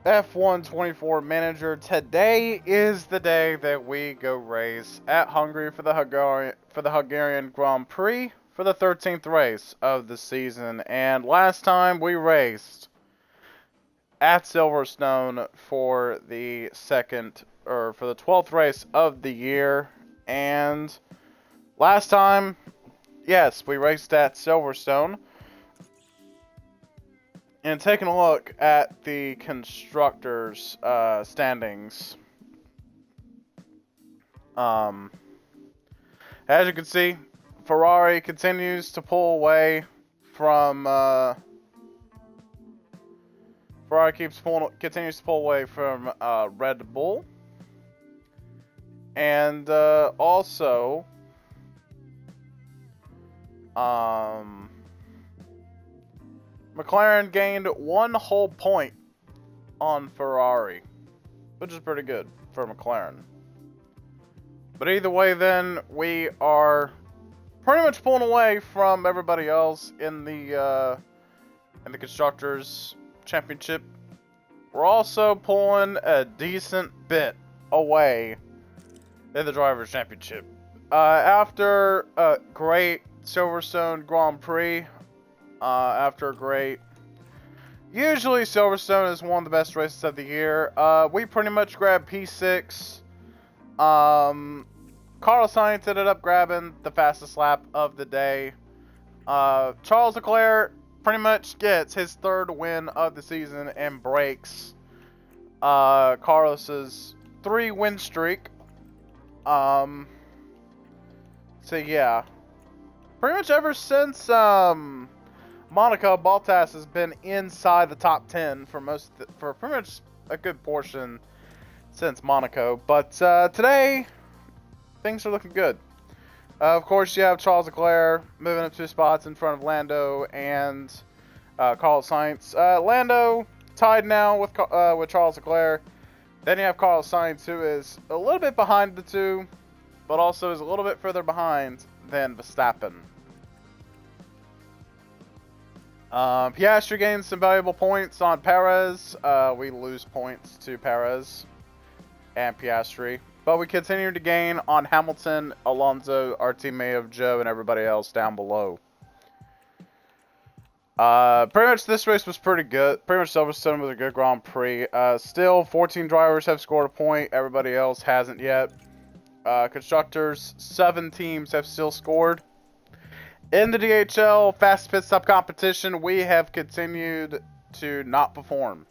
F1 24 manager. Today is the day that we go race at Hungary for the Hungarian Grand Prix for the 13th race of the season. And last time we raced at Silverstone for the 12th race of the year. And last time, yes, we raced at Silverstone. And taking a look at the constructors' standings, as you can see, Ferrari continues to pull away from. Continues to pull away from Red Bull, and also, McLaren gained 1 whole point on Ferrari, which is pretty good for McLaren. But either way, then, we are pretty much pulling away from everybody else in the Constructors' Championship. We're also pulling a decent bit away in the Drivers' Championship. After a great Silverstone Grand Prix, usually Silverstone is one of the best races of the year. We pretty much grabbed P6. Carlos Sainz ended up grabbing the fastest lap of the day. Charles Leclerc pretty much gets his 3rd win of the season and breaks Carlos's 3-win streak. So yeah, pretty much ever since Monaco, Bottas has been inside the top 10 for pretty much a good portion since Monaco. But today, things are looking good. Of course, you have Charles Leclerc moving up 2 spots in front of Lando and Carlos Sainz. Lando tied now with Charles Leclerc. Then you have Carlos Sainz, who is a little bit behind the two, but also is a little bit further behind than Verstappen. Piastri gains some valuable points on Perez. We lose points to Perez and Piastri. But we continue to gain on Hamilton, Alonso, our teammate of Joe, and everybody else down below. Pretty much this race was pretty good. Pretty much Silverstone was a good Grand Prix. Still, 14 drivers have scored a point. Everybody else hasn't yet. Constructors, 7 teams have still scored. In the DHL Fast Pit Stop competition, we have continued to not perform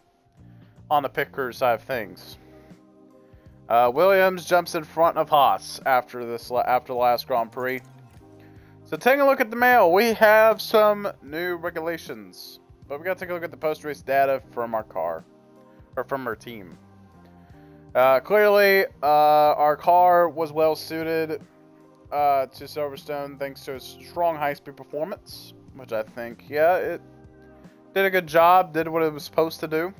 on the pit crew side of things. Williams jumps in front of Haas after the last Grand Prix. So taking a look at the mail, we have some new regulations, but we got to take a look at the post-race data from our car, or from our team. Clearly, our car was well suited to Silverstone thanks to its strong high-speed performance, which I think, yeah, it did a good job, did what it was supposed to do.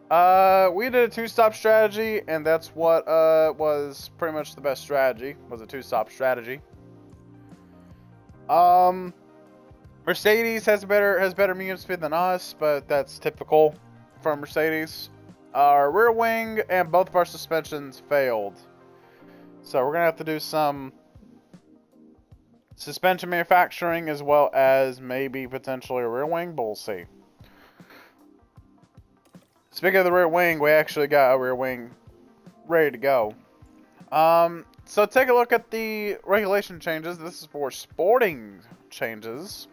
We did a 2-stop strategy, and that's what was pretty much the best strategy, was a 2-stop strategy. Mercedes has better medium speed than us, but that's typical for Mercedes. Our rear wing and both of our suspensions failed, so we're gonna have to do some suspension manufacturing as well as maybe potentially a rear wing, but we'll see. Speaking of the rear wing, we actually got a rear wing ready to go. So take a look at the regulation changes. This is for sporting changes.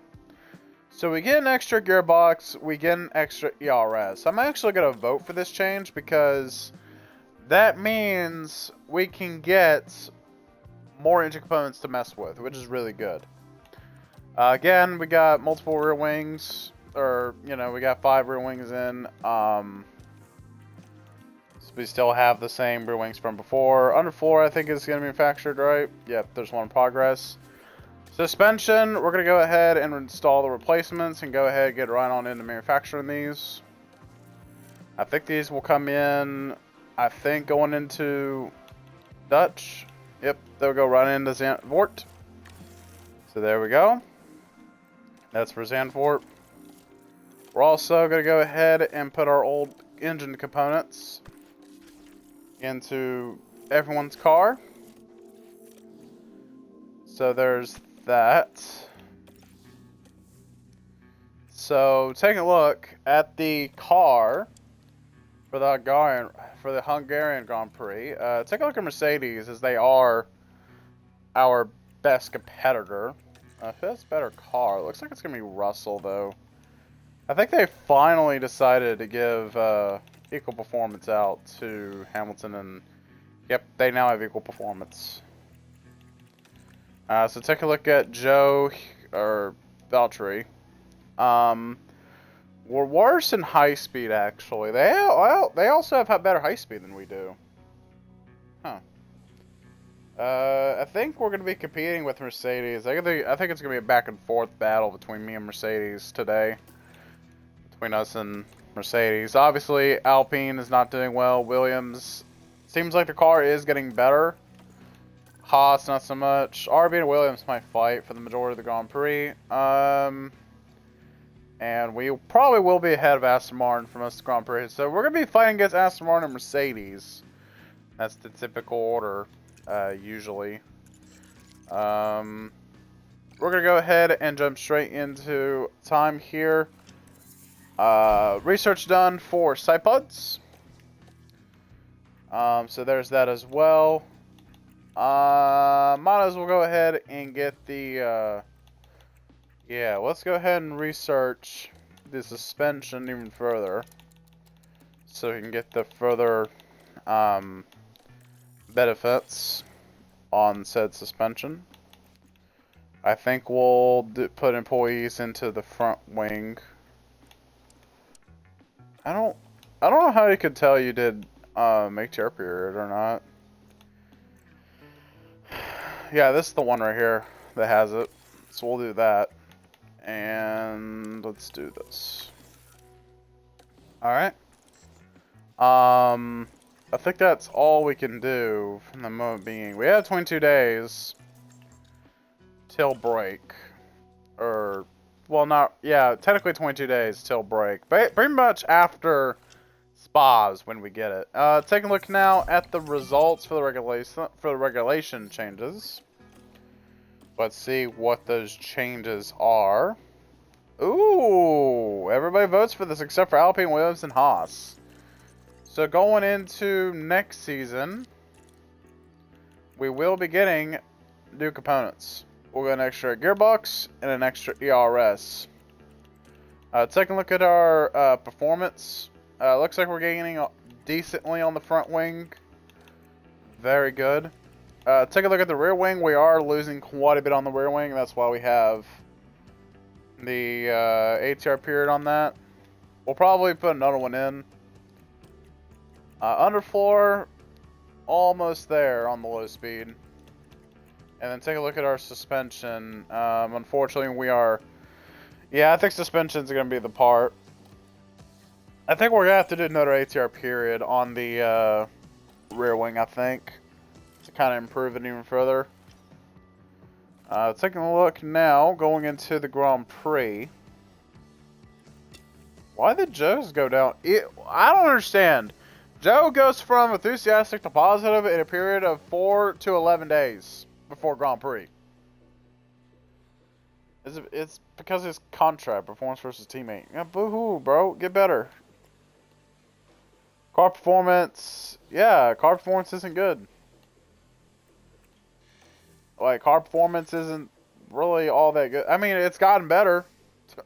So we get an extra gearbox, we get an extra ERS. I'm actually going to vote for this change because that means we can get more engine components to mess with, which is really good. Again, we got multiple rear wings, or, you know, we got 5 rear wings in. We still have the same rear wings from before. Underfloor, I think, is going to be manufactured, right? Yep, there's one in progress. Suspension, we're going to go ahead and install the replacements and go ahead and get right on into manufacturing these. I think these will come in, I think, going into Dutch. Yep, they'll go right into Zandvoort. So there we go. That's for Zandvoort. We're also going to go ahead and put our old engine components into everyone's car. So there's that. So take a look at the car for the Hungarian Grand Prix. Take a look at Mercedes, as they are our best competitor. Who has a better car? It looks like it's gonna be Russell, though. I think they finally decided to give equal performance out to Hamilton, and yep, they now have equal performance. So take a look at Joe or Valtteri. We're worse in high speed, actually. They also have better high speed than we do. Huh. I think we're going to be competing with Mercedes. I think it's going to be a back and forth battle between me and Mercedes today. Between us and Mercedes. Obviously, Alpine is not doing well. Williams, seems like the car is getting better. Haas, not so much. RB and Williams might fight for the majority of the Grand Prix. And we probably will be ahead of Aston Martin for most of the Grand Prix. So we're going to be fighting against Aston Martin and Mercedes. That's the typical order, usually. We're going to go ahead and jump straight into time here. Research done for Sipods. So there's that as well. Might as well go ahead and get the, yeah, let's go ahead and research the suspension even further. So we can get the further, benefits on said suspension. I think we'll put employees into the front wing. I don't know how you could tell you did, make tier period or not. Yeah, this is the one right here that has it. So we'll do that. And let's do this. Alright. I think that's all we can do from the moment being. We have 22 days till break. Or, well, not, yeah, technically 22 days till break. But pretty much after Spas when we get it. Taking a look now at the results for the regulation changes. Let's see what those changes are. Ooh, everybody votes for this except for Alpine, Williams, and Haas. So going into next season, we will be getting new components. We'll get an extra gearbox and an extra ERS. Taking a look at our performance. Looks like we're gaining decently on the front wing. Very good. Take a look at the rear wing. We are losing quite a bit on the rear wing. That's why we have the ATR period on that. We'll probably put another one in. Underfloor, almost there on the low speed. And then take a look at our suspension. Unfortunately, we are... Yeah, I think suspension's going to be the part. I think we're going to have to do another ATR period on the rear wing, I think. To kind of improve it even further. Taking a look now, going into the Grand Prix. Why did Joe's go down? I don't understand. Joe goes from enthusiastic to positive in a period of 4 to 11 days before Grand Prix. It's because of his contract, performance versus teammate. Yeah, boo-hoo, bro. Get better. Car performance. Yeah, car performance isn't good. Like, car performance isn't really all that good. I mean, it's gotten better.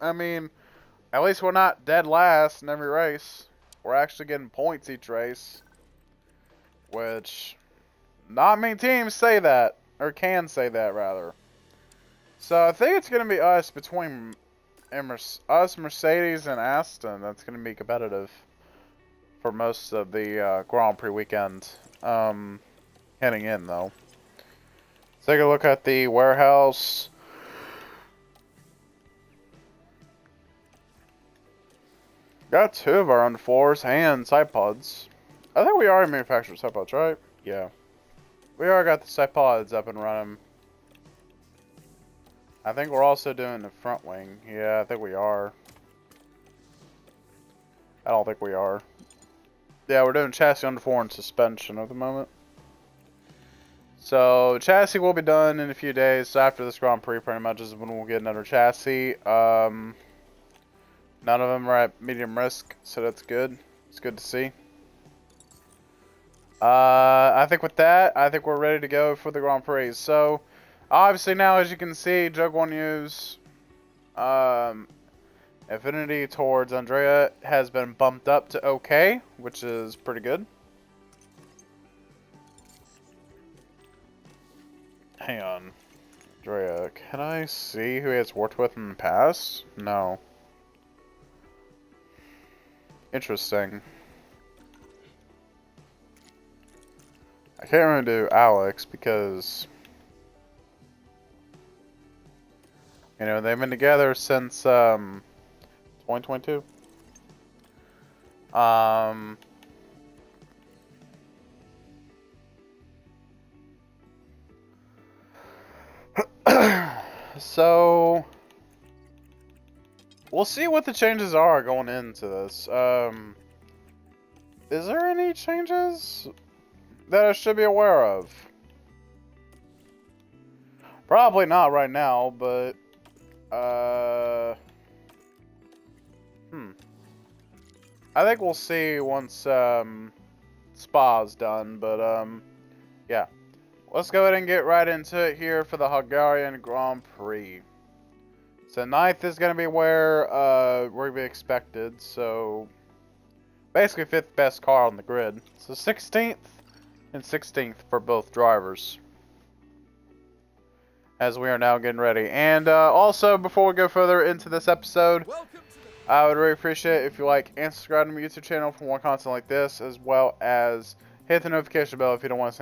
I mean, at least we're not dead last in every race. We're actually getting points each race. Which, not many teams say that. Or can say that, rather. So, I think it's going to be us between us, Mercedes, and Aston. That's going to be competitive for most of the Grand Prix weekend. Heading in, though. Take a look at the warehouse. Got 2 of our underfloors and side pods. I think we already manufactured side pods, right? Yeah. We already got the side pods up and running. I think we're also doing the front wing. Yeah, I think we are. I don't think we are. Yeah, we're doing chassis under 4 and suspension at the moment. So, chassis will be done in a few days. So after this Grand Prix, pretty much is when we'll get another chassis. None of them are at medium risk, so that's good. It's good to see. I think with that, I think we're ready to go for the Grand Prix. So, obviously now, as you can see, Jug One News, affinity towards Andrea has been bumped up to OK, which is pretty good. Hang on. Andrea, can I see who he has worked with in the past? No. Interesting. I can't really do Alex because, you know, they've been together since 2022. So we'll see what the changes are going into this. Is there any changes that I should be aware of? Probably not right now, but I think we'll see once Spa's done, but yeah. Let's go ahead and get right into it here for the Hungarian Grand Prix. So 9th is going to be where we expected, so basically 5th best car on the grid. So 16th and 16th for both drivers, as we are now getting ready. And also, before we go further into this episode, I would really appreciate it if you like and subscribe to my YouTube channel for more content like this, as well as hit the notification bell if you don't want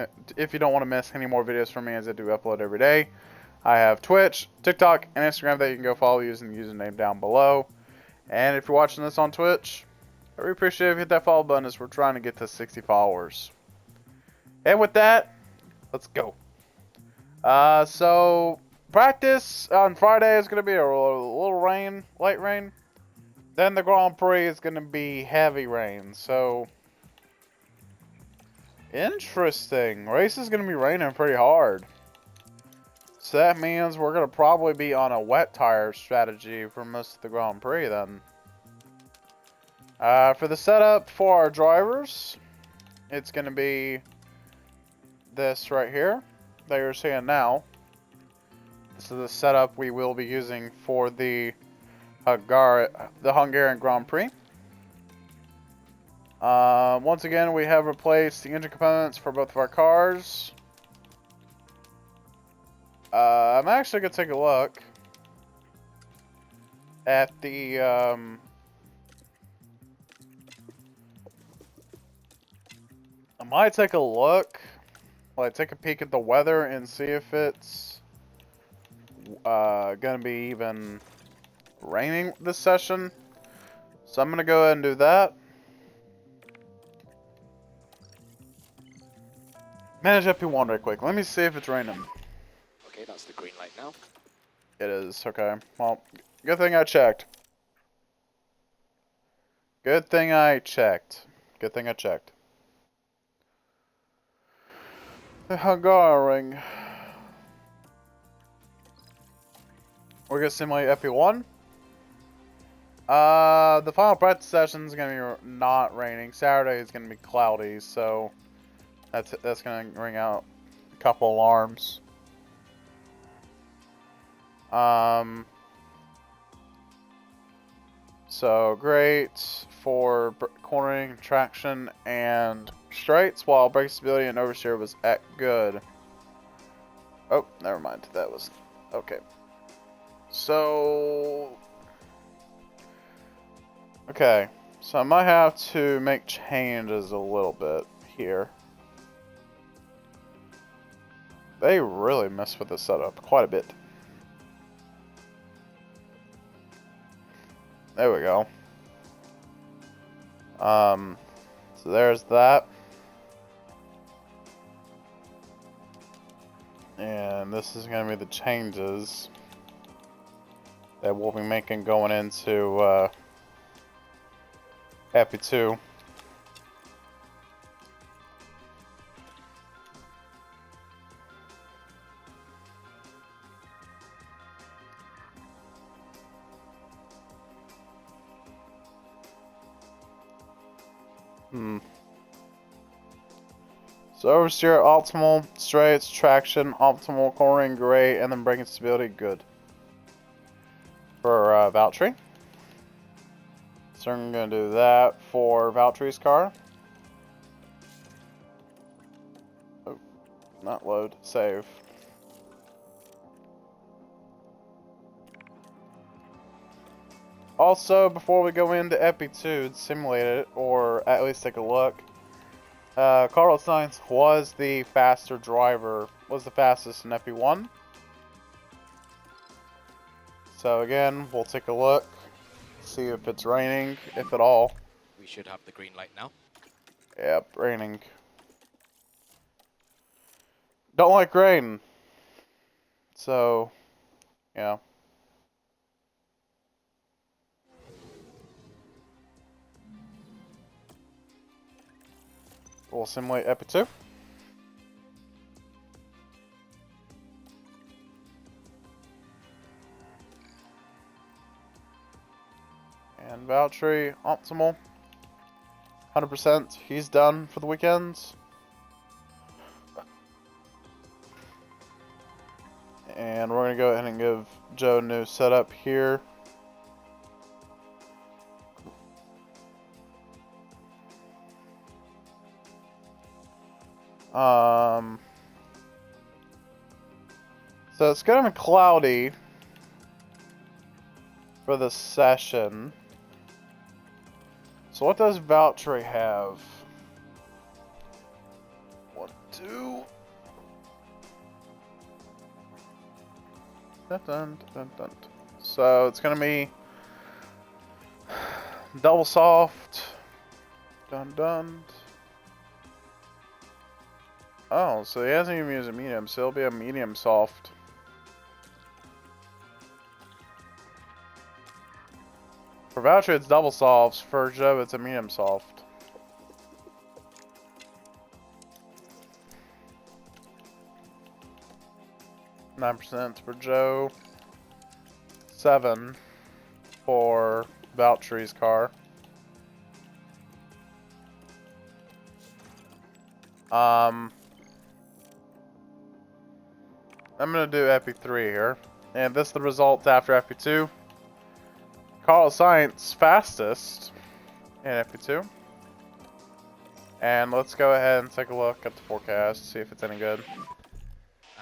to miss any more videos from me, as I do upload every day. I have Twitch, TikTok, and Instagram that you can go follow using the username down below. And if you're watching this on Twitch, I really appreciate it if you hit that follow button, as we're trying to get to 60 followers. And with that, let's go. So practice on Friday is going to be a little rain, light rain. Then the Grand Prix is going to be heavy rain. So interesting. Race is going to be raining pretty hard. So that means we're going to probably be on a wet tire strategy for most of the Grand Prix then. For the setup for our drivers, it's going to be this right here that you're seeing now. This is the setup we will be using for the Hungarian Grand Prix. Once again, we have replaced the engine components for both of our cars. I'm actually going to take a look at the I might take a look, like take a peek at the weather and see if it's gonna be even raining this session. So I'm gonna go ahead and do that. Manage FP1 right quick. Let me see if it's raining. Okay, that's the green light now. It is, okay. Well, good thing I checked. Good thing I checked. Good thing I checked. The Hungarian. We're gonna simulate FP1. The final practice session is gonna be not raining. Saturday is gonna be cloudy, so that's gonna ring out a couple alarms. So great for cornering, traction, and straights, while brake stability and oversteer was at good. Oh, never mind. That was okay. So okay, so I might have to make changes a little bit here. They really messed with the setup quite a bit. There we go. So there's that. And this is going to be the changes that we'll be making going into FP2. So oversteer, optimal, straights, traction, optimal, cornering, great, and then braking stability, good. For Valtteri. So I'm going to do that for Valtteri's car. Oh, not load, save. Also, before we go into Epi2 to simulate it, or at least take a look, Carlos Sainz was the faster driver, was the fastest in Epi1. So again, we'll take a look, see if it's raining, if at all. We should have the green light now. Yep, raining. Don't like rain. So, yeah. We'll simulate Epi2. And Valtteri, optimal. 100%. He's done for the weekends. And we're going to go ahead and give Joe a new setup here. So it's going to be cloudy for the session. So what does Valtteri have? 1, 2. Dun, dun, dun, dun. So it's gonna be double soft. Dun dun. Oh, so he hasn't even used a medium, so it'll be a medium soft. For Valtteri, it's double softs. For Joe, it's a medium soft. %9 for Joe. 7 for Valtteri's car. I'm gonna do Epi3 here, and this is the results after Epi2. Carlos Sainz fastest in Epi2. And let's go ahead and take a look at the forecast, see if it's any good.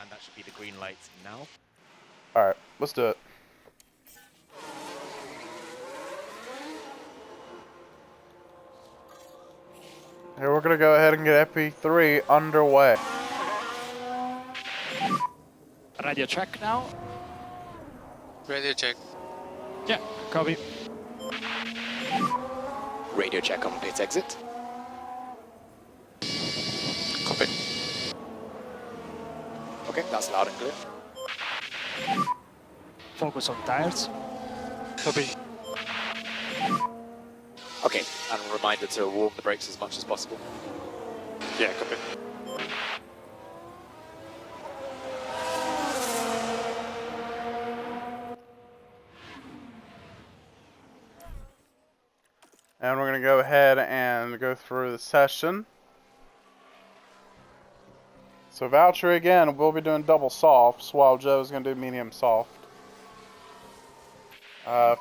And that should be the green light now. Alright, let's do it. Here we're gonna go ahead and get Epi3 underway. Radio check now. Radio check. Yeah, copy. Radio check on pit exit. Copy. Okay, that's loud and clear. Focus on tires. Copy. Okay, and a reminder to warm the brakes as much as possible. Yeah, copy. And we're going to go ahead and go through the session. So Valtteri again, we'll be doing double softs while Joe's going to do medium soft.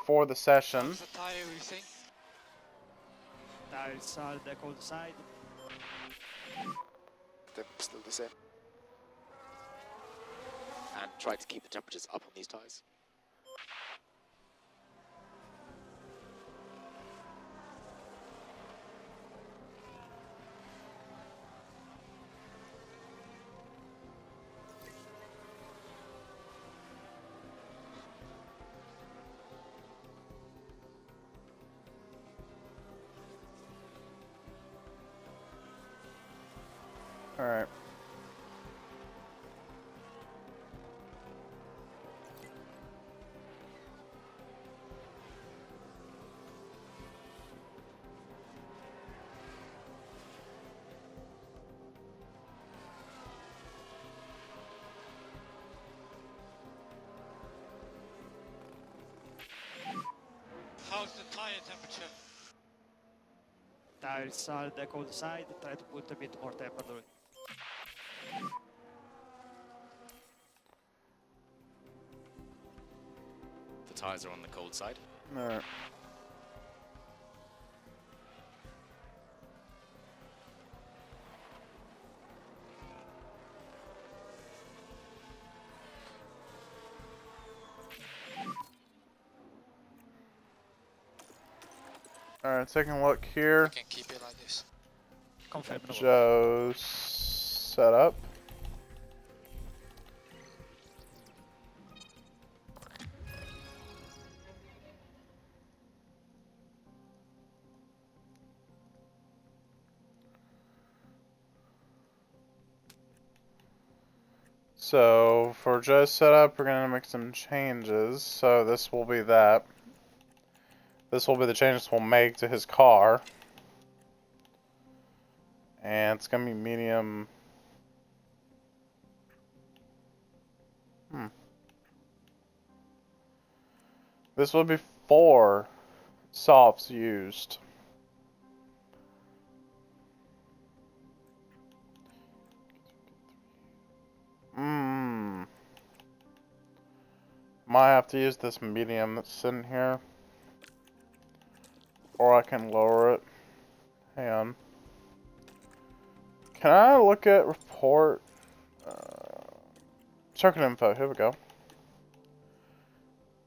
For the session. How's the tire, you think? Tires are the cold side. They're still the same. And try to keep the temperatures up on these tires. Alright. How's the tire temperature? tires are the cold side, try to put a bit more temperature. The tyres are on the cold side. Alright. Alright, taking a look here. You can keep it like this. Confirm. Joe's set up. So for Joe's setup, we're gonna make some changes. So this will be that. This will be the changes we'll make to his car. And it's gonna be medium. This will be 4 softs used. Might have to use this medium that's sitting here. Or I can lower it. Hang on. Can I look at report? Circuit info, here we go.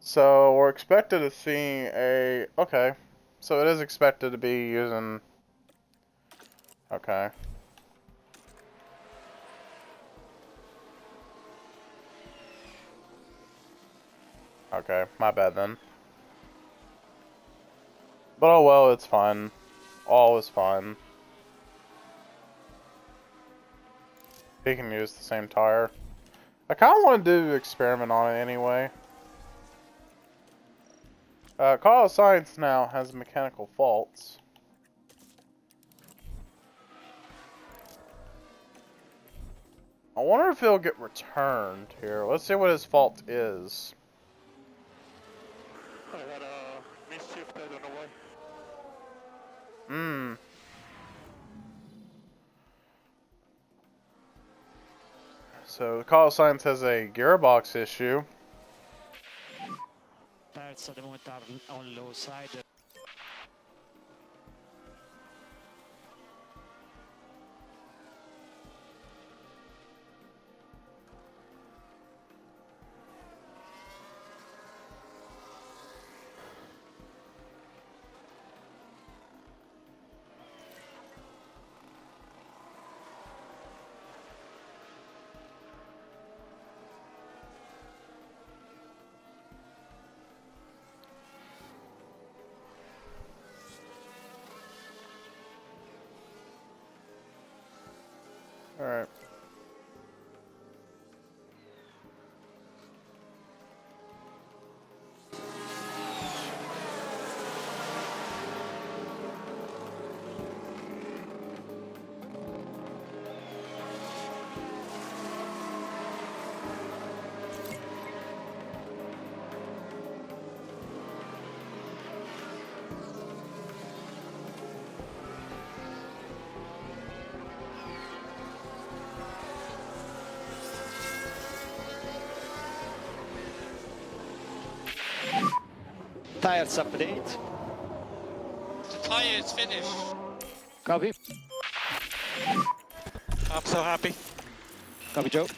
So we're expected to see a, okay. So it is expected to be using, okay. Okay, my bad then. But oh well, it's fine. All is fine. He can use the same tire. I kind of want to do an experiment on it anyway. Carl Science now has mechanical faults. I wonder if he'll get returned here. Let's see what his fault is. I had a misshift, I don't know why. So, Carl Science has a gearbox issue. Tires at the moment are on low side. Alright. Tires update. The tire is finished. Copy. I'm so happy. Copy, Joe.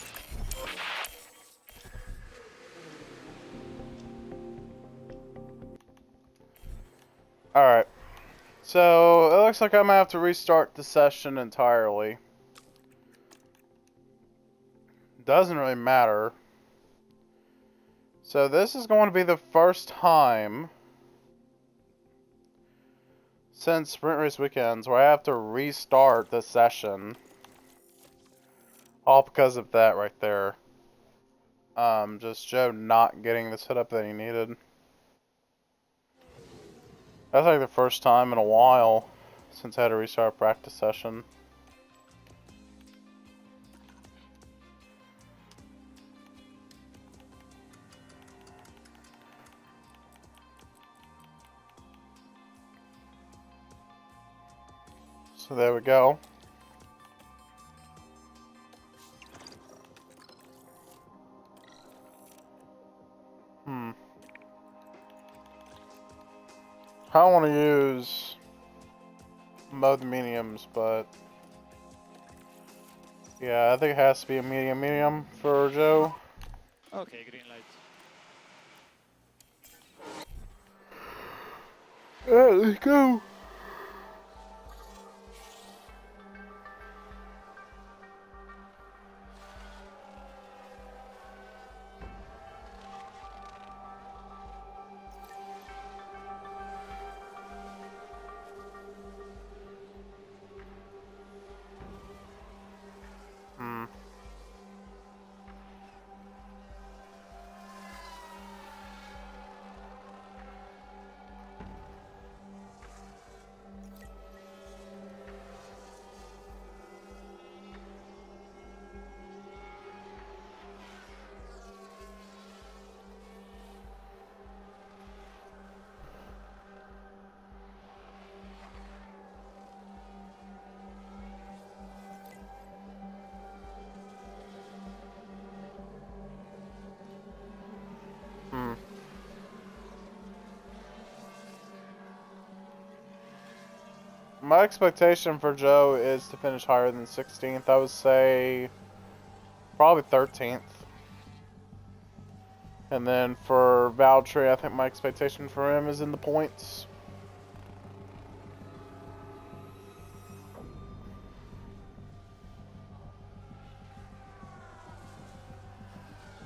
Alright. So, it looks like I'm gonna have to restart the session entirely. Doesn't really matter. So, this is going to be the first time since Sprint Race Weekends where I have to restart the session. All because of that right there. Just Joe not getting the setup that he needed. That's like the first time in a while since I had to restart a practice session. So there we go. I want to use both mediums, but yeah, I think it has to be a medium for Joe. Okay, green light. Alright, let's go. My expectation for Joe is to finish higher than 16th. I would say probably 13th. And then for Valtteri, I think my expectation for him is in the points.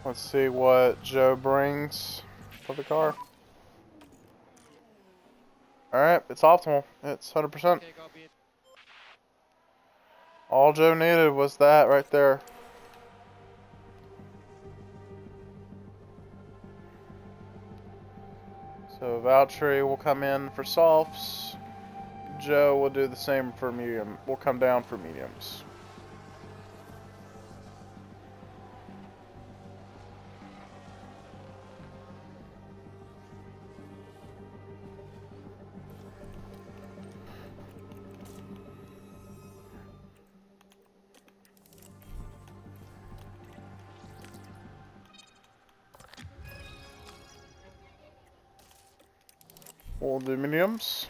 Let's see what Joe brings for the car. Alright, it's optimal. It's 100%. Okay, copy it. All Joe needed was that right there. So Valtteri will come in for softs. Joe will do the same for medium. We'll come down for mediums. We'll do mediums.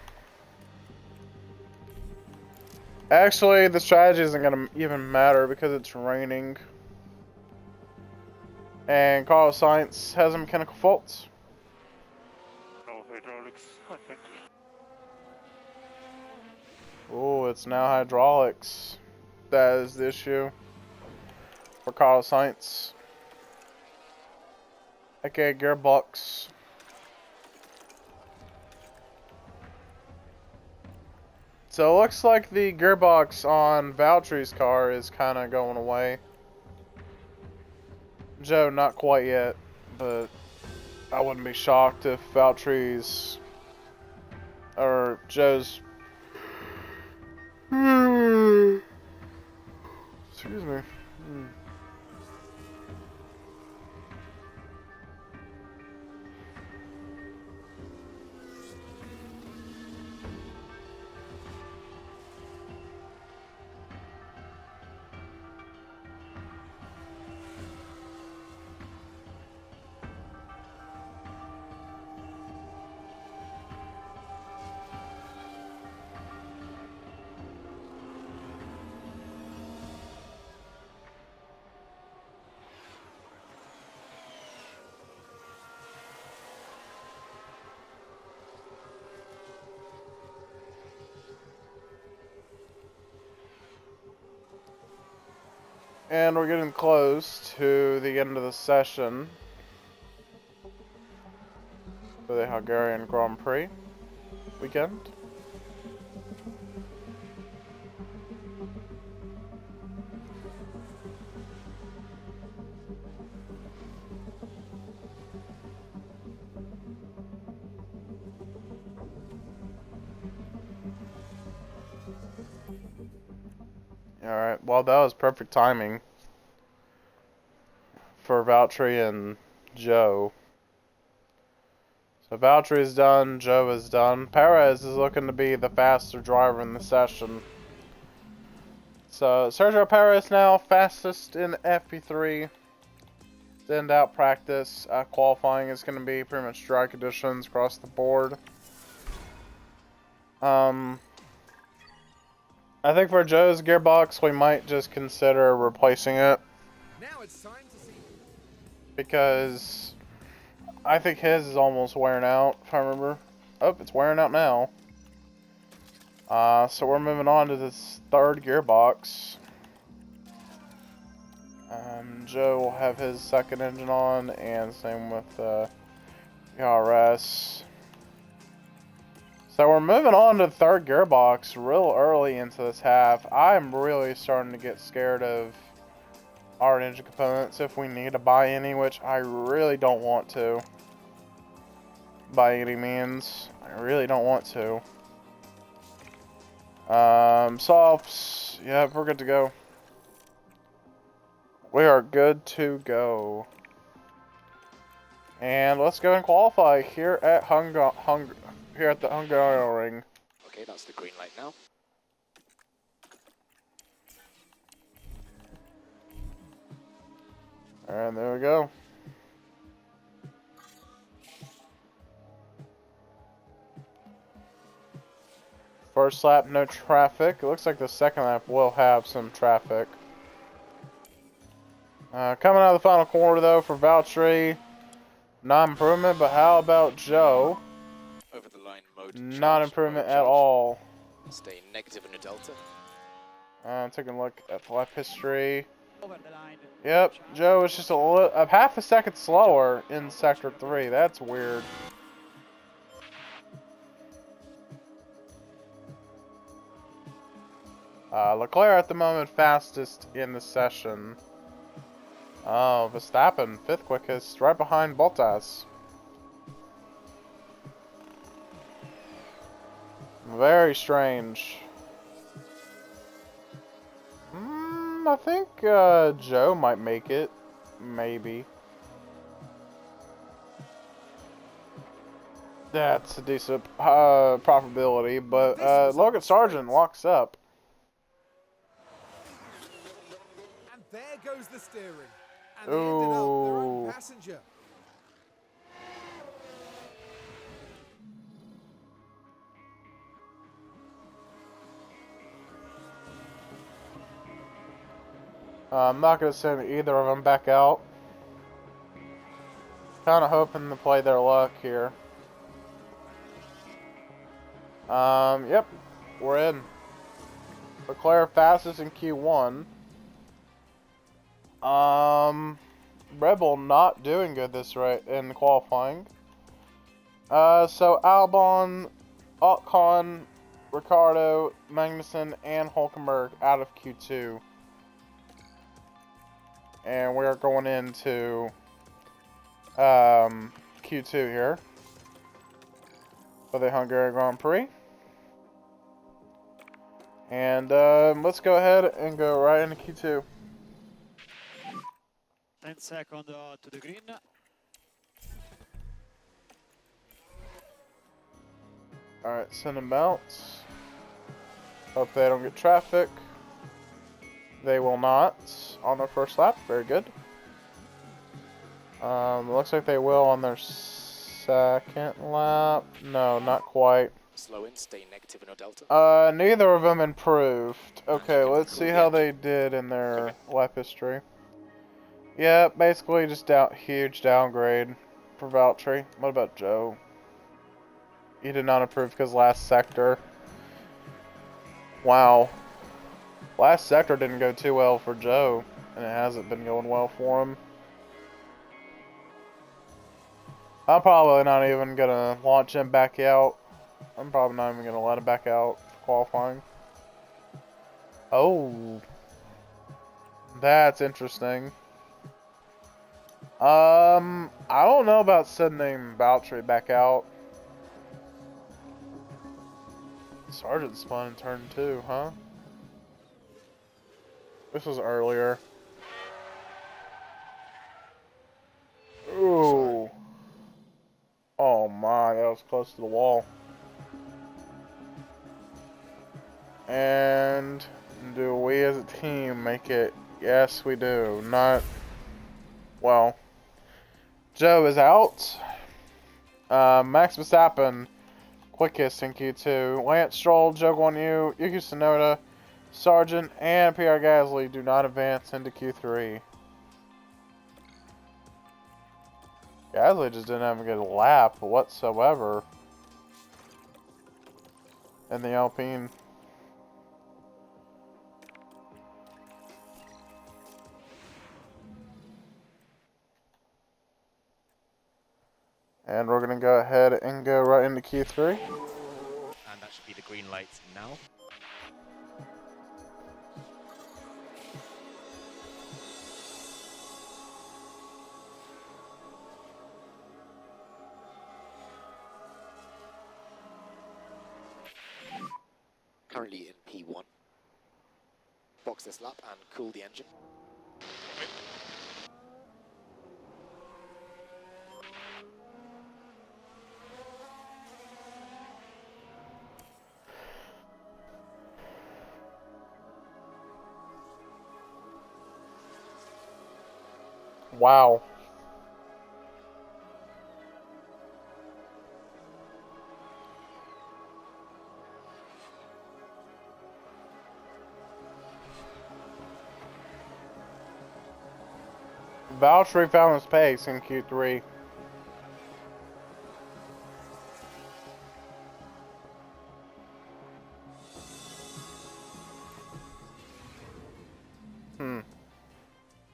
Actually, the strategy isn't going to even matter because it's raining. And Carlos Sainz has mechanical faults. No hydraulics, I think. Oh, it's now hydraulics. That is the issue for Carlos Sainz. Okay, gearbox. So it looks like the gearbox on Valtteri's car is kind of going away. Joe, not quite yet, but I wouldn't be shocked if Valtteri's or Joe's. Excuse me. And we're getting close to the end of the session for the Hungarian Grand Prix weekend. Alright, well that was perfect timing for Valtteri and Joe. So Valtteri is done, Joe is done. Perez is looking to be the faster driver in the session. So Sergio Perez now fastest in FP3. End out practice. Qualifying is going to be pretty much dry conditions across the board. I think for Joe's gearbox, we might just consider replacing it. Now it's time to see. Because I think his is almost wearing out, if I remember. Oh, it's wearing out now. So we're moving on to this third gearbox. Joe will have his second engine on, and same with ERS. So we're moving on to the third gearbox real early into this half. I'm really starting to get scared of our engine components if we need to buy any, which I really don't want to. By any means. I really don't want to. Softs. Yep, we're good to go. We are good to go. And let's go and qualify here at here at the Hungary. Okay, that's the green light now. And there we go. First lap, no traffic. It looks like the second lap will have some traffic. Coming out of the final corner, though, for Valtteri, not improvement, but how about Joe? Over the line mode. Not improvement at all. Stay negative in the delta. Taking a look at the lap history. Over the line. Yep, Joe is just a half a second slower in Sector 3. That's weird. Leclerc at the moment fastest in the session. Oh, Verstappen, 5th quickest, right behind Bottas. Very strange. I think Joe might make it. Maybe. That's a decent probability, but Logan Sargent locks up. And there goes the steering. And they ended up their own passenger. I'm not going to send either of them back out. Kind of hoping to play their luck here. Yep, we're in. Leclerc fastest in Q1. Red Bull not doing good this right in qualifying. So Albon, Ocon, Ricardo, Magnussen, and Hulkenberg out of Q2. And we're going into Q2 here for the Hungary Grand Prix. And let's go ahead and go right into Q2. 10 seconds to the green. Alright, send them bounce. Hope they don't get traffic. They will not on their first lap. Very good. Looks like they will on their second lap. No, not quite. Slow in, stay negative in your delta. Neither of them improved. Okay, let's see how they did in their lap history. Yeah, basically just huge downgrade for Valtteri. What about Joe? He did not improve because last sector. Wow. Last sector didn't go too well for Joe, and it hasn't been going well for him. I'm probably not even going to launch him back out. I'm probably not even going to let him back out for qualifying. Oh. That's interesting. I don't know about sending Valtteri back out. Sargent spun in turn 2, huh? This was earlier. Ooh. Oh my, that was close to the wall. And Do we as a team make it? Yes, we do. Not... Well... Joe is out. Max Verstappen, quickest in Q2. Lance Stroll, Joe Guanyu, Yuki Tsunoda, Sargent, and Pierre Gasly do not advance into Q3. Gasly just didn't have a good lap whatsoever in the Alpine. And we're going to go ahead and go right into Q3. And that should be the green light now. Currently in P1. Box this lap and cool the engine. Wow. Valtteri found his pace in Q3.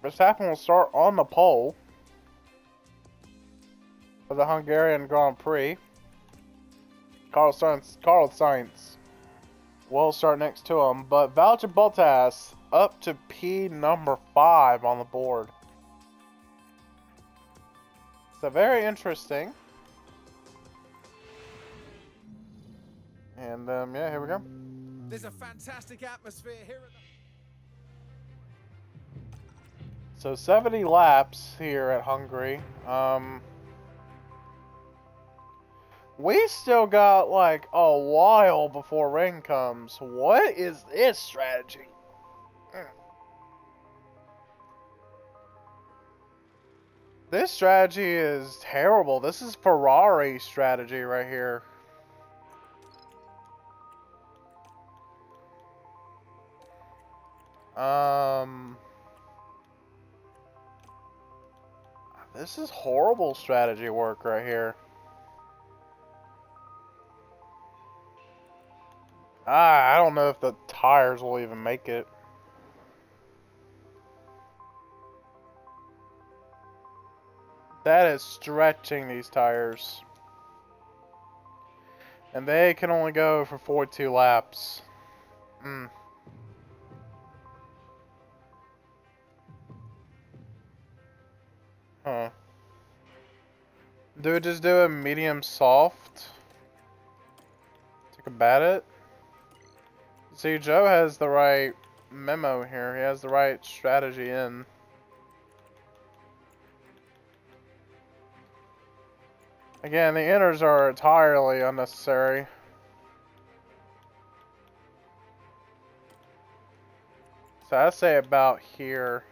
Verstappen will start on the pole for the Hungarian Grand Prix. Carlos Sainz will start next to him, but Valtteri Bottas up to P number 5 on the board. So very interesting. And yeah, here we go. There's a fantastic atmosphere here at the... So 70 laps here at Hungary. We still got like a while before rain comes. What is this strategy? This strategy is terrible. This is Ferrari strategy right here. This is horrible strategy work right here. I don't know if the tires will even make it. That is stretching these tires. And they can only go for 42 laps. Huh. Do we just do a medium soft? Take a bat at it? See, Joe has the right memo here. He has the right strategy in. Again, the inners are entirely unnecessary. So I say about here.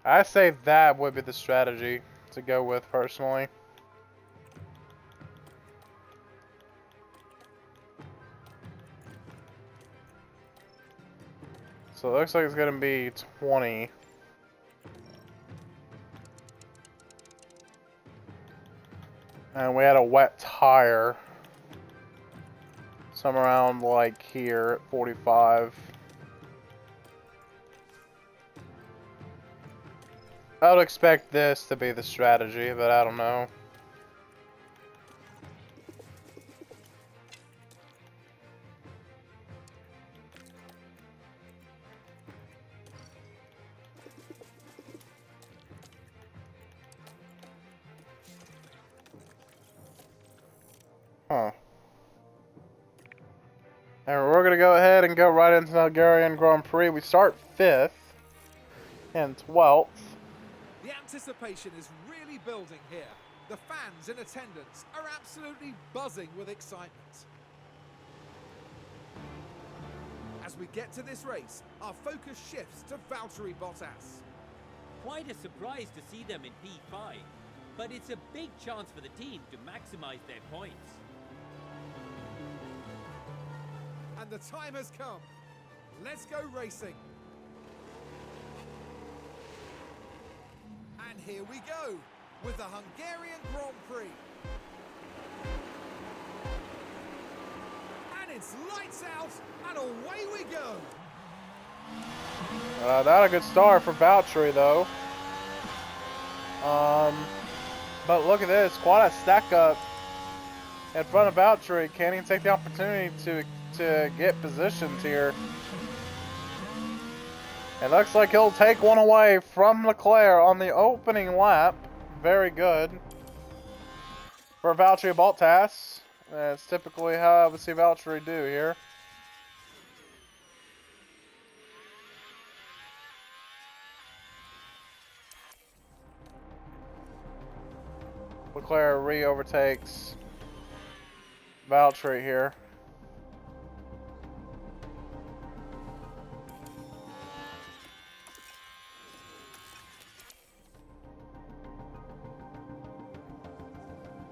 I say that would be the strategy to go with personally. So it looks like it's going to be 20. And we had a wet tire. Somewhere around like here at 45. I would expect this to be the strategy, but I don't know. Huh. And we're going to go ahead and go right into the Hungarian Grand Prix. We start 5th and 12th. The anticipation is really building here. The fans in attendance are absolutely buzzing with excitement. As we get to this race, our focus shifts to Valtteri Bottas. Quite a surprise to see them in P5, but it's a big chance for the team to maximize their points. And the time has come. Let's go racing. And here we go with the Hungarian Grand Prix. And it's lights out and away we go. Not a good start for Valtteri though. But look at this, quite a stack up in front of Valtteri. Can he take the opportunity to get positions here? It looks like he'll take one away from Leclerc on the opening lap. Very good for Valtteri Bottas. That's typically how I would see Valtteri do here. Leclerc re-overtakes Valtteri here.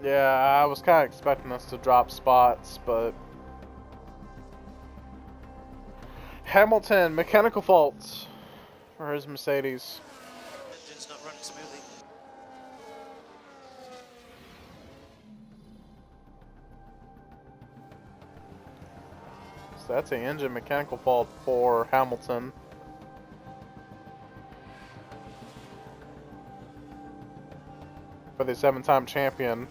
Yeah, I was kind of expecting us to drop spots, but Hamilton, mechanical faults for his Mercedes. Engine's not running smoothly. So that's an engine mechanical fault for Hamilton. For the 7-time champion.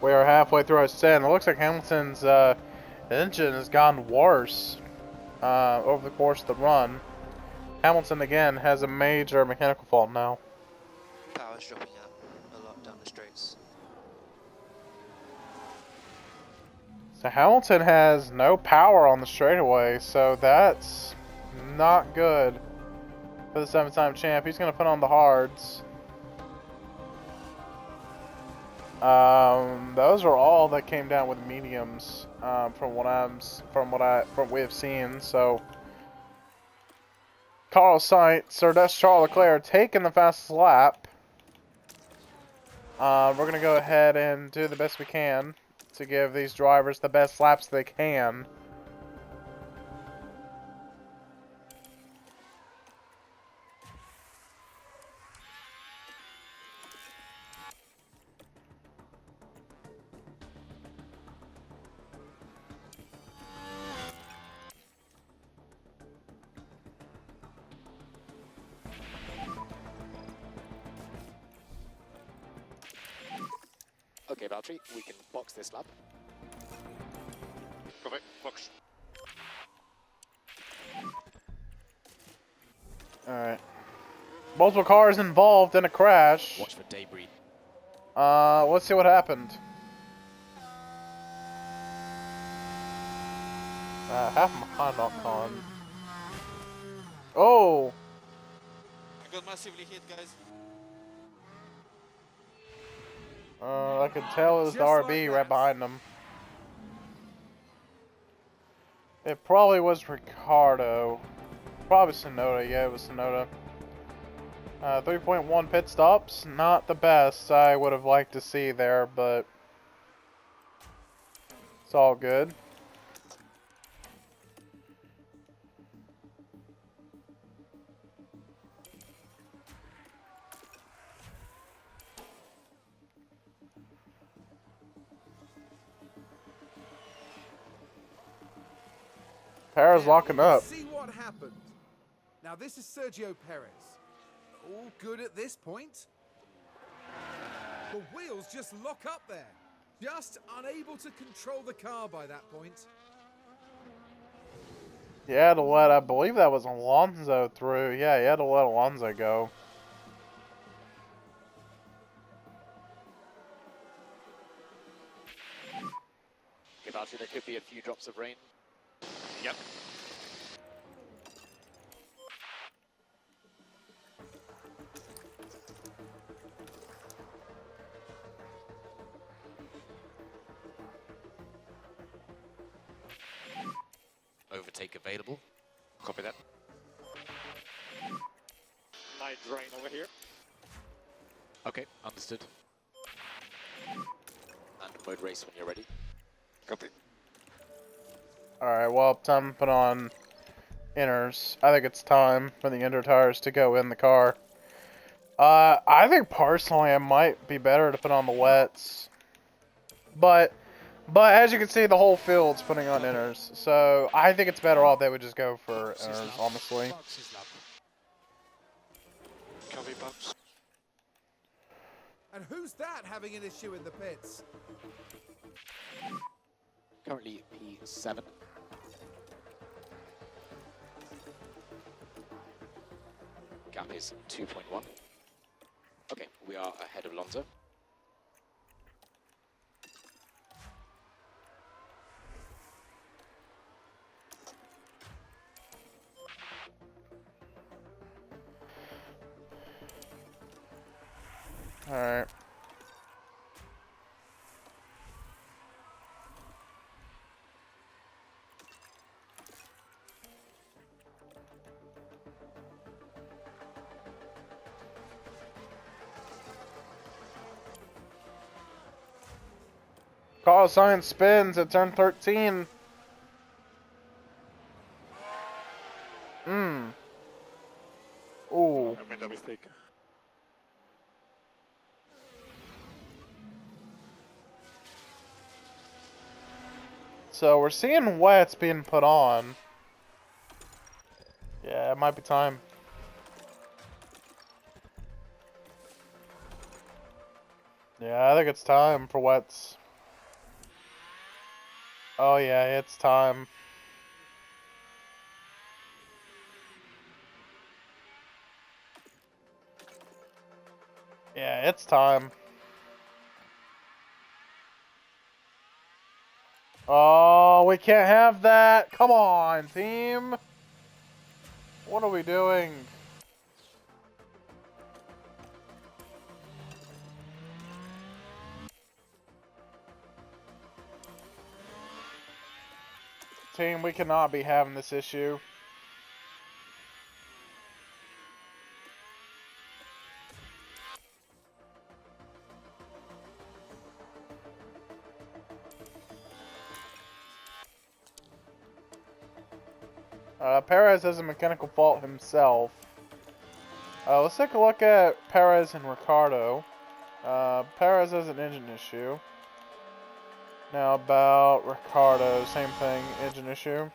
We are halfway through our set, and it looks like Hamilton's engine has gotten worse over the course of the run. Hamilton again has a major mechanical fault now. Power's dropping out a lot down the straights. So Hamilton has no power on the straightaway, so that's not good for the 7-time champ. He's going to put on the hards. Those are all that came down with mediums from what we have seen. So Carlos Sainz, or that's Charles Leclerc, taking the fastest lap. We're gonna go ahead and do the best we can to give these drivers the best laps they can. Okay, Valtteri, we can box this lap. Perfect. Box. Alright. Multiple cars involved in a crash. Watch for debris. Let's see what happened. Half my knocked on. Oh! I got massively hit, guys. I could tell it was the RB right behind them. It probably was Ricardo. Probably Sonoda. Yeah, it was Sonoda. 3.1 pit stops. Not the best I would have liked to see there, but it's all good. Perez locking up. See what happened. Now this is Sergio Perez. All good at this point. The wheels just lock up there. Just unable to control the car by that point. You had to let, I believe that was Alonso through. Yeah, you had to let Alonso go. Archie, there could be a few drops of rain. Yep. Overtake available. Copy that. Night rain over here. Okay, understood. And mode race when you're ready. Copy. Alright, well, time to put on inners. I think it's time for the inner tires to go in the car. I think personally it might be better to put on the wets. But as you can see, the whole field's putting on inners. So I think it's better off they would just go for inners, honestly. Copy, Bumps. And who's that having an issue in the pits? Currently P7. Gap is 2.1. Okay, we are ahead of Lonzo. Alright. Call sign spins at turn 13. Ooh. I made a mistake. So we're seeing wets being put on. Yeah, it might be time. Yeah, I think it's time for wets. Oh yeah, it's time. Yeah, it's time. Oh, we can't have that. Come on, team. What are we doing? Team, we cannot be having this issue. Perez has a mechanical fault himself. Let's take a look at Perez and Ricardo. Perez has an engine issue. Now about Ricardo, same thing, engine issue.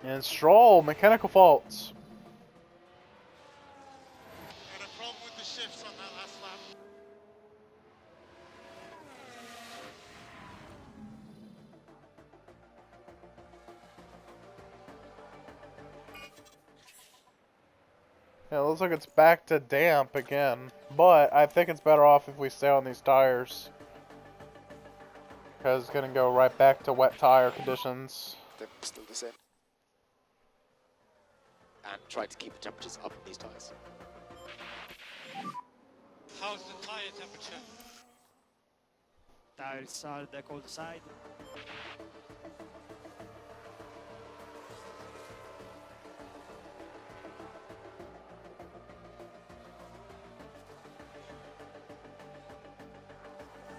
And Stroll, mechanical faults. Had a problem with the shifts on that last lap. Yeah, it looks like it's back to damp again. But I think it's better off if we stay on these tires. Because it's going to go right back to wet tire conditions. They're still the same. And try to keep the temperatures up in these tires. How's the tire temperature? Tires are the cold side.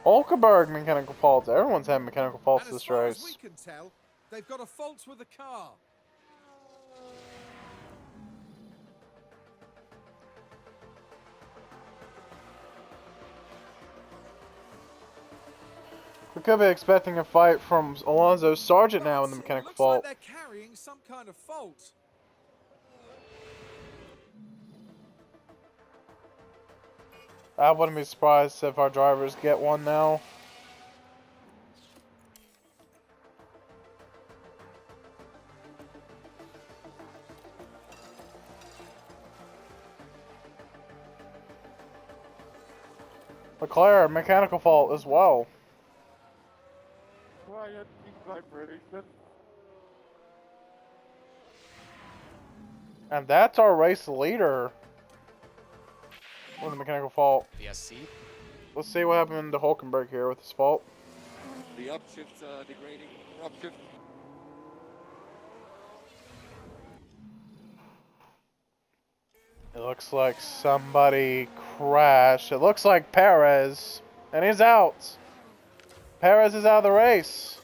Hulkenberg mechanical faults. Everyone's having mechanical faults And as this far as race. we can tell, they've got a fault with the car. We could be expecting a fight from Alonso Sargent now in the mechanical Looks fault. like they're carrying some kind of fault. I wouldn't be surprised if our drivers get one now. Leclerc, mechanical fault as well. Quiet vibration. And that's our race leader with a mechanical fault. The SC. Let's see what happened to Hulkenberg here with his fault. The upshift's degrading. Upshift. It looks like somebody crashed. It looks like Perez. And he's out. Perez is out of the race.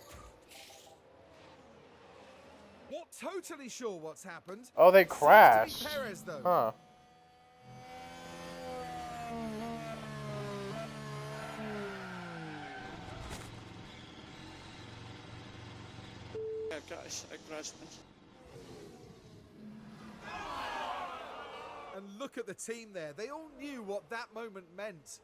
Not totally sure what's happened. Oh, they Seems to be crashed. Perez, though. Huh. Yeah, guys, I crashed. And look at the team there. They all knew what that moment meant.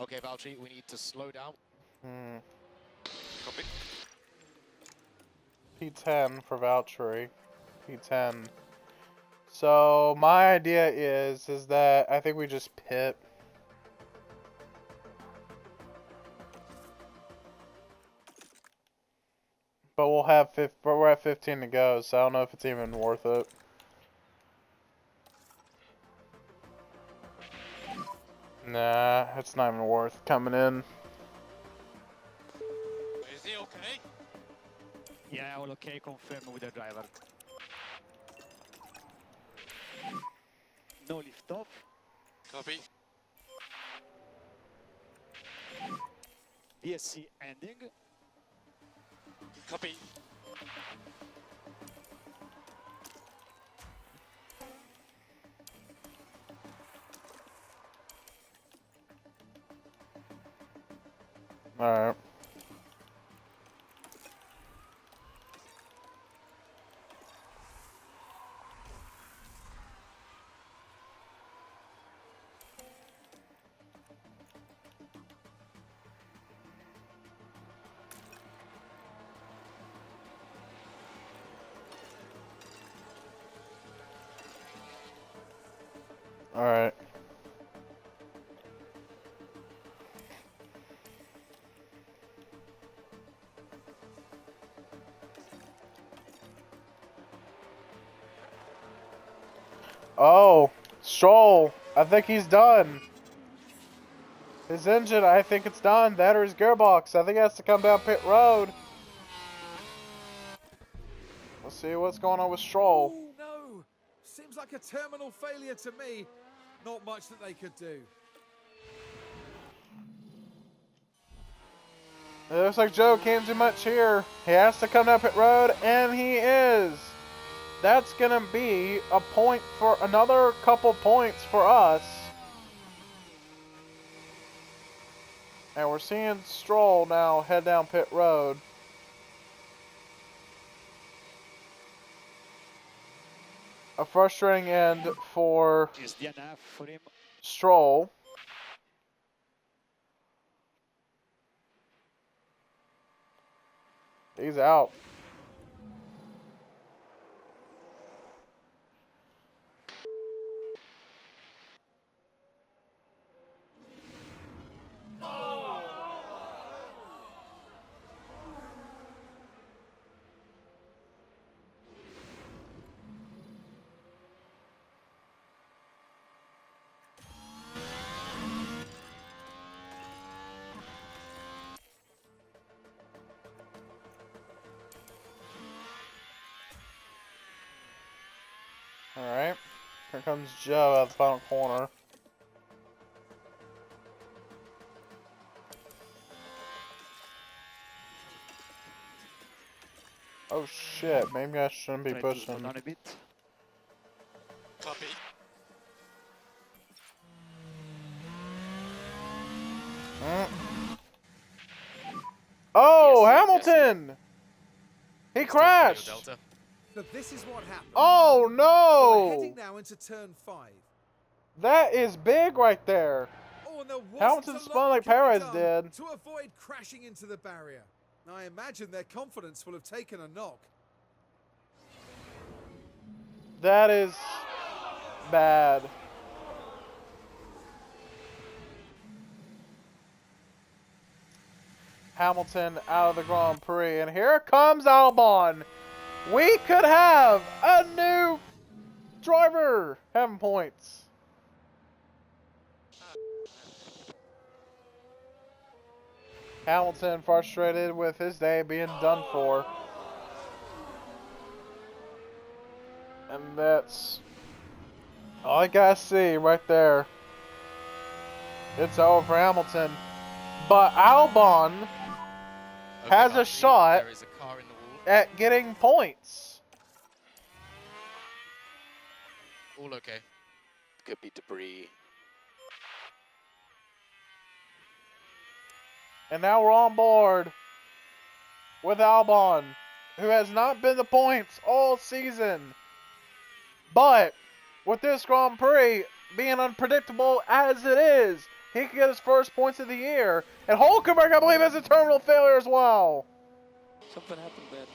Okay, Valtteri, we need to slow down. Copy. P10 for Valtteri. P10. So my idea is that I think we just pit. But we're at 15 to go, so I don't know if it's even worth it. Nah, it's not even worth coming in. Is he okay? Yeah, all okay, confirm with the driver. No lift off. Copy. VSC ending. Copy. Alright. Alright. Oh, Stroll. I think he's done. His engine, I think it's done. That or his gearbox. I think he has to come down pit road. Let's see what's going on with Stroll. Oh, no. Seems like a terminal failure to me. Not much that they could do. It looks like Joe can't do much here. He has to come down pit road, and he is. That's going to be a point for another couple points for us. And we're seeing Stroll now head down pit road. A frustrating end for Is DNF for him. Stroll. He's out. Alright. Here comes Joe out of the final corner. Oh shit, maybe I shouldn't be Try to slow pushing. down a bit. Copy. Oh, Yes, Hamilton! He crashed! Delta. So this is what happened. Oh We're no! heading now into turn 5. That is big right there. Oh, and there wasn't Hamilton a lot spun like that could be Perez done did. to avoid crashing into the barrier. I imagine their confidence will have taken a knock. That is bad. Hamilton out of the Grand Prix. And here comes Albon. We could have a new driver having points. Hamilton frustrated with his day being done for. And that's all I gotta see right there. It's over for Hamilton. But Albon has a shot There is a car in the wall. at getting points. All okay. Could be debris. And now we're on board with Albon, who has not been the points all season. But with this Grand Prix being unpredictable as it is, he could get his first points of the year. And Hulkenberg, I believe, has a terminal failure as well. Something happened bad.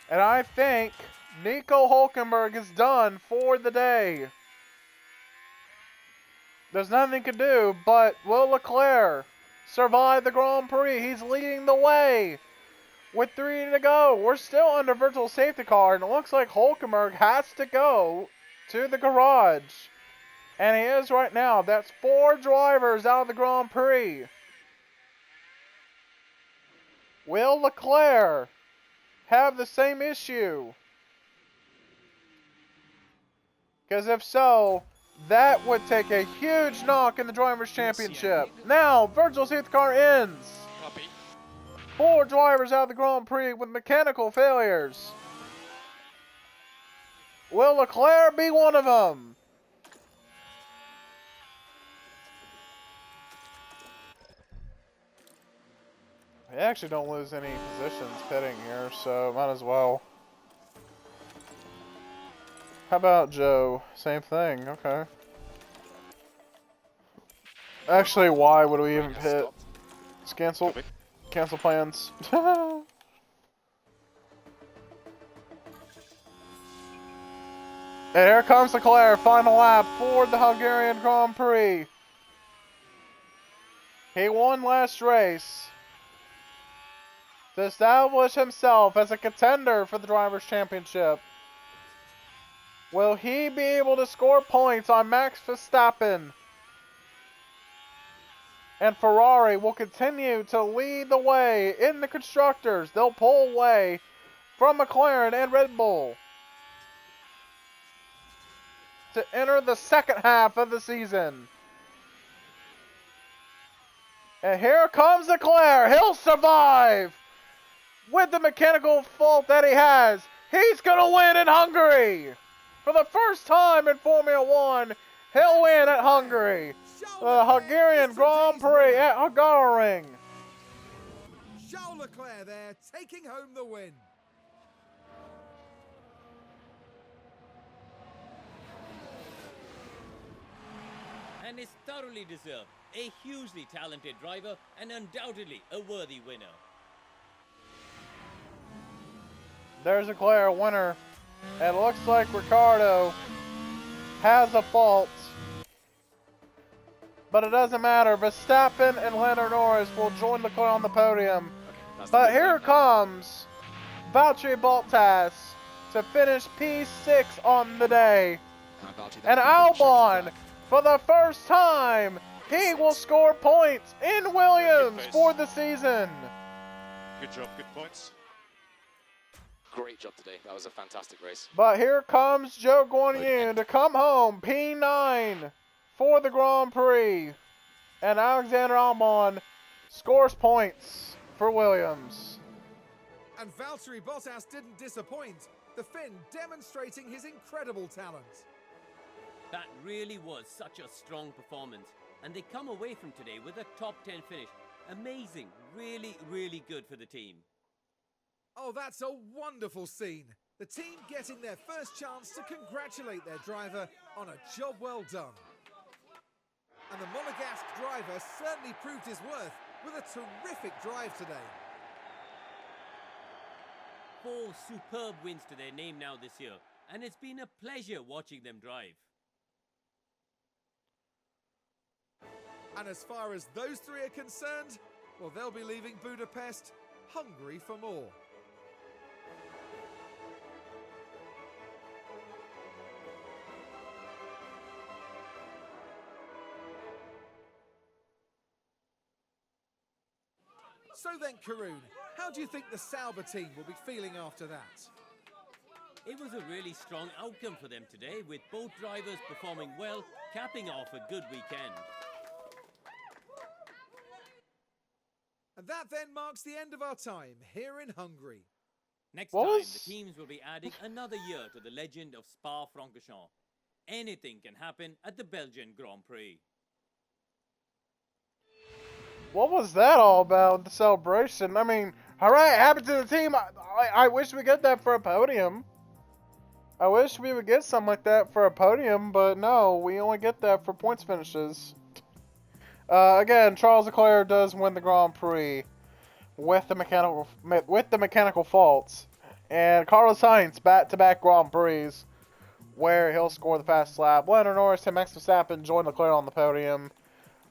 And I think Nico Hulkenberg is done for the day. There's nothing he can do, but will Leclerc survive the Grand Prix? He's leading the way with 3 to go. We're still under virtual safety car, and it looks like Hulkenberg has to go to the garage. And he is right now. That's 4 drivers out of the Grand Prix. Will Leclerc have the same issue? Because if so, that would take a huge knock in the Drivers' Championship. Now, virtual safety car ends. Copy. 4 drivers out of the Grand Prix with mechanical failures. Will Leclerc be one of them? We actually don't lose any positions pitting here, so might as well. How about Joe? Same thing, okay. Actually, why would we even pit? Just cancel. Cancel plans. And here comes Leclerc, final lap for the Hungarian Grand Prix. He won last race to establish himself as a contender for the Drivers' Championship. Will he be able to score points on Max Verstappen? And Ferrari will continue to lead the way in the constructors. They'll pull away from McLaren and Red Bull to enter the second half of the season. And here comes Leclerc. He'll survive with the mechanical fault that he has. He's going to win in Hungary. For the first time in Formula One, he'll win at Hungary. The Hungarian Grand Prix at Hungaroring. Charles Leclerc there, taking home the win. And is thoroughly deserved. A hugely talented driver and undoubtedly a worthy winner. There's Leclerc, winner. It looks like Ricciardo has a fault. But it doesn't matter. Verstappen and Lando Norris will join Leclerc on the podium. But here comes Valtteri Bottas to finish P6 on the day. And Albon, for the first time, he will score points in Williams for the season. Good job, good points. Great job today. That was a fantastic race. But here comes Joe Guanyu to come home, P9 for the Grand Prix. And Alexander Albon scores points for Williams. And Valtteri Bottas didn't disappoint. The Finn demonstrating his incredible talent. That really was such a strong performance. And they come away from today with a top 10 finish. Amazing. Really, really good for the team. Oh, that's a wonderful scene. The team getting their first chance to congratulate their driver on a job well done. And the Monegasque driver certainly proved his worth with a terrific drive today. 4 superb wins to their name now this year, and it's been a pleasure watching them drive. And as far as those 3 are concerned, well, they'll be leaving Budapest hungry for more. So then, Karun, how do you think the Sauber team will be feeling after that? It was a really strong outcome for them today, with both drivers performing well, capping off a good weekend. And that then marks the end of our time here in Hungary. Next What time, was- the teams will be adding another year to the legend of Spa-Francorchamps. Anything can happen at the Belgian Grand Prix. What was that all about, the celebration? I mean, hooray, happened to the team. I wish we get that for a podium. I wish we would get something like that for a podium, but no, we only get that for points finishes. Again, Charles Leclerc does win the Grand Prix with the mechanical faults, and Carlos Sainz back-to-back Grand Prix where he'll score the fast lap. Lando Norris and Max Verstappen join Leclerc on the podium.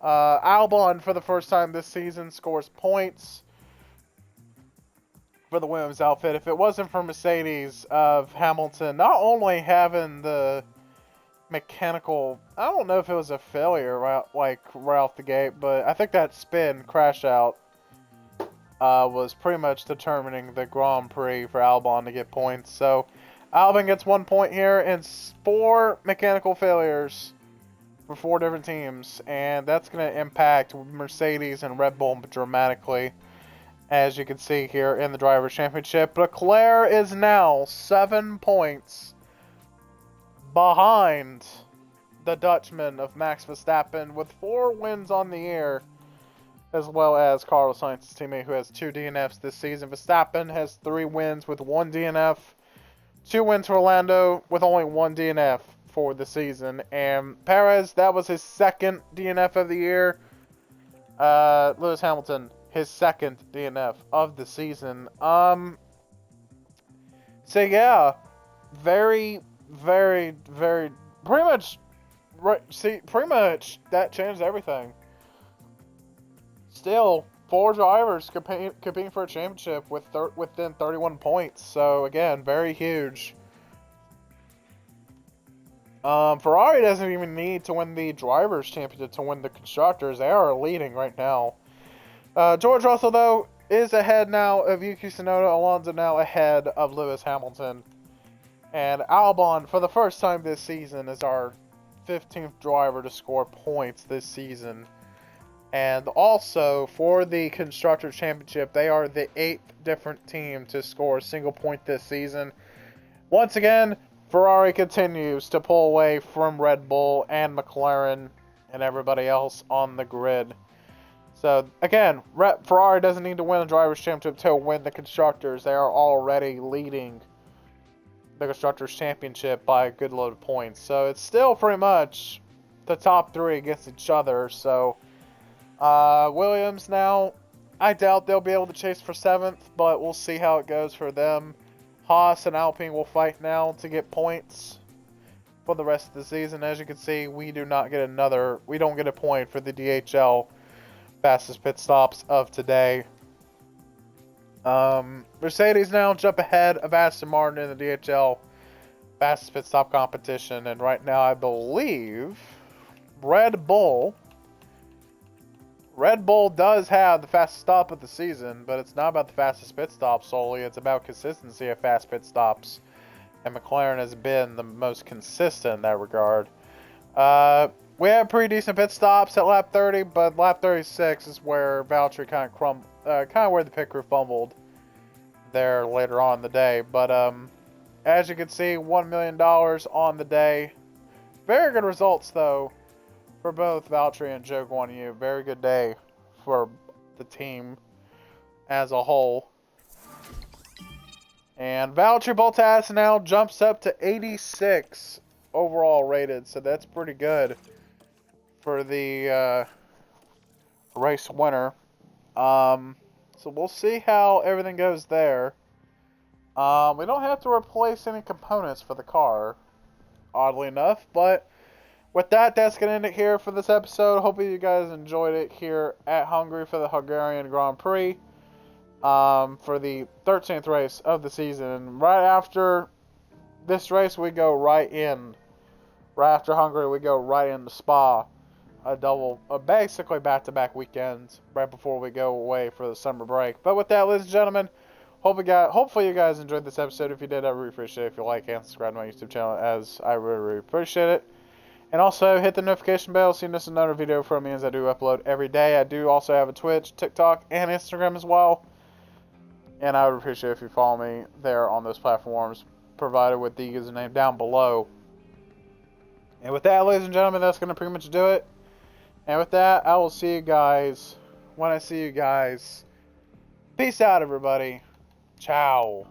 Albon, for the first time this season, scores points for the Williams outfit. If it wasn't for Mercedes of Hamilton not only having the mechanical, I don't know if it was a failure right off the gate, but I think that spin crash out was pretty much determining the Grand Prix for Albon to get points. So Albon gets 1 point here and 4 mechanical failures for 4 different teams, and that's going to impact Mercedes and Red Bull dramatically, as you can see here in the Drivers' Championship. Leclerc is now 7 points behind the Dutchman of Max Verstappen, with 4 wins on the year, as well as Carlos Sainz's teammate, who has 2 DNFs this season. Verstappen has 3 wins with 1 DNF, 2 wins for Lando with only 1 DNF for the season, and Perez, that was his 2nd DNF of the year. Lewis Hamilton, his 2nd DNF of the season. So yeah, very, very, very, pretty much that changed everything. Still, 4 drivers competing for a championship within 31 points. So again, very huge. Ferrari doesn't even need to win the Drivers' Championship to win the Constructors. They are leading right now. George Russell, though, is ahead now of Yuki Tsunoda. Alonso now ahead of Lewis Hamilton. And Albon, for the first time this season, is our 15th driver to score points this season. And also, for the Constructors' Championship, they are the 8th different team to score a single point this season. Once again, Ferrari continues to pull away from Red Bull and McLaren and everybody else on the grid. So, again, Ferrari doesn't need to win the Drivers' Championship to win the Constructors. They are already leading the Constructors' Championship by a good load of points. So, it's still pretty much the top 3 against each other. So, Williams now, I doubt they'll be able to chase for 7th, but we'll see how it goes for them. Haas and Alpine will fight now to get points for the rest of the season. As you can see, we don't get a point for the DHL fastest pit stops of today. Mercedes now jump ahead of Aston Martin in the DHL fastest pit stop competition, and right now I believe Red Bull does have the fastest stop of the season, but it's not about the fastest pit stop solely. It's about consistency of fast pit stops. And McLaren has been the most consistent in that regard. We had pretty decent pit stops at lap 30, but lap 36 is where Valtteri kind of where the pit crew fumbled there later on in the day. But as you can see, $1 million on the day. Very good results, though, for both Valtteri and Zhou Guanyu. Very good day for the team as a whole. And Valtteri Bottas now jumps up to 86 overall rated, so that's pretty good for the race winner. So we'll see how everything goes there. We don't have to replace any components for the car, oddly enough, but with that, that's going to end it here for this episode. Hopefully you guys enjoyed it here at Hungary for the Hungarian Grand Prix, for the 13th race of the season. Right after this race, we go right after Hungary, we go right into Spa. Basically back-to-back weekends right before we go away for the summer break. But with that, ladies and gentlemen, hopefully you guys enjoyed this episode. If you did, I really appreciate it if you like and subscribe to my YouTube channel, as I really appreciate it. And also hit the notification bell so you miss another video from me, as I do upload every day. I do also have a Twitch, TikTok, and Instagram as well. And I would appreciate it if you follow me there on those platforms, provided with the username down below. And with that, ladies and gentlemen, that's going to pretty much do it. And with that, I will see you guys when I see you guys. Peace out, everybody. Ciao.